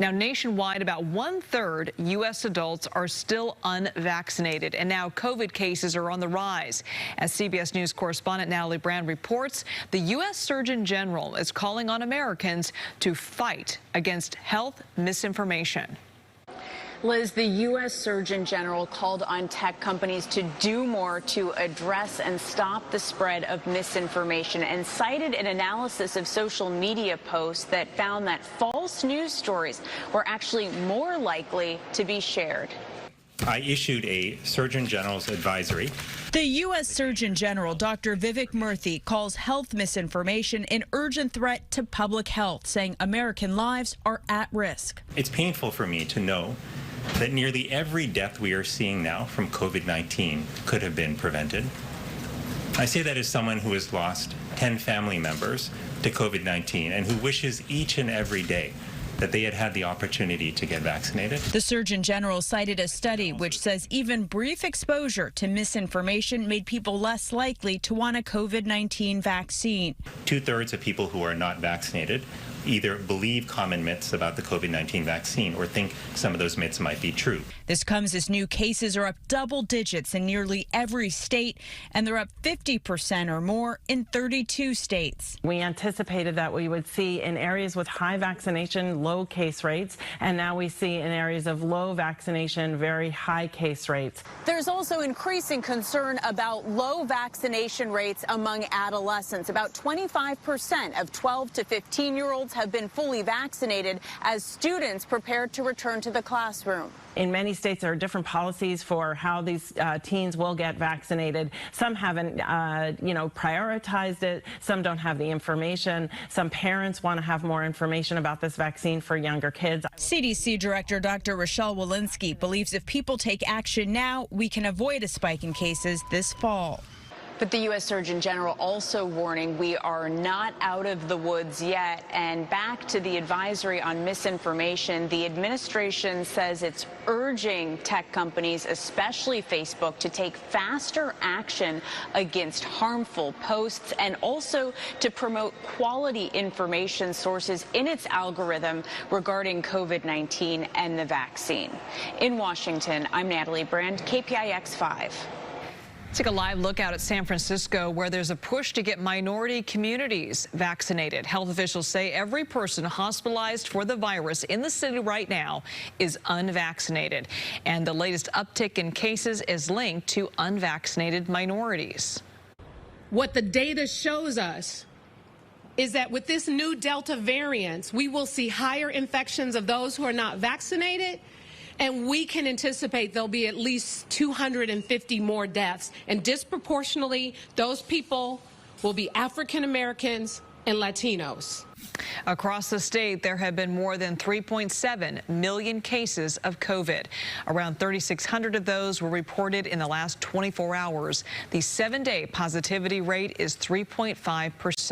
Now, nationwide, about 1/3 U.S. adults are still unvaccinated, and now COVID cases are on the rise. As CBS News correspondent Natalie Brand reports, the U.S. Surgeon General is calling on Americans to fight against health misinformation. Liz, the U.S. Surgeon General called on tech companies to do more to address and stop the spread of misinformation and cited an analysis of social media posts that found that false news stories were actually more likely to be shared. I issued a Surgeon General's advisory. The U.S. Surgeon General, Dr. Vivek Murthy, calls health misinformation an urgent threat to public health, saying American lives are at risk. It's painful for me to know that nearly every death we are seeing now from COVID-19 could have been prevented. I say that as someone who has lost 10 family members to COVID-19 and who wishes each and every day that they had had the opportunity to get vaccinated. The Surgeon General cited a study which says even brief exposure to misinformation made people less likely to want a COVID-19 vaccine. 2/3 of people who are not vaccinated either believe common myths about the COVID-19 vaccine or think some of those myths might be true. This comes as new cases are up double digits in nearly every state, and they're up 50% or more in 32 states. We anticipated that we would see in areas with high vaccination, low case rates, and now we see in areas of low vaccination, very high case rates. There's also increasing concern about low vaccination rates among adolescents. About 25% of 12 to 15-year-olds have been fully vaccinated as students prepare to return to the classroom. In many states, there are different policies for how these teens will get vaccinated. Some haven't, prioritized it. Some don't have the information. Some parents want to have more information about this vaccine for younger kids. CDC Director Dr. Rochelle Walensky believes if people take action now, we can avoid a spike in cases this fall. But the U.S. Surgeon General also warning we are not out of the woods yet. And back to the advisory on misinformation, the administration says it's urging tech companies, especially Facebook, to take faster action against harmful posts and also to promote quality information sources in its algorithm regarding COVID-19 and the vaccine. In Washington, I'm Natalie Brand, KPIX 5. Take a live look out at San Francisco, where there's a push to get minority communities vaccinated. Health officials say every person hospitalized for the virus in the city right now is unvaccinated. And the latest uptick in cases is linked to unvaccinated minorities. What the data shows us is that with this new Delta variant, we will see higher infections of those who are not vaccinated. And we can anticipate there'll be at least 250 more deaths. And disproportionately, those people will be African Americans and Latinos. Across the state, there have been more than 3.7 million cases of COVID. Around 3,600 of those were reported in the last 24 hours. The 7-day positivity rate is 3.5%.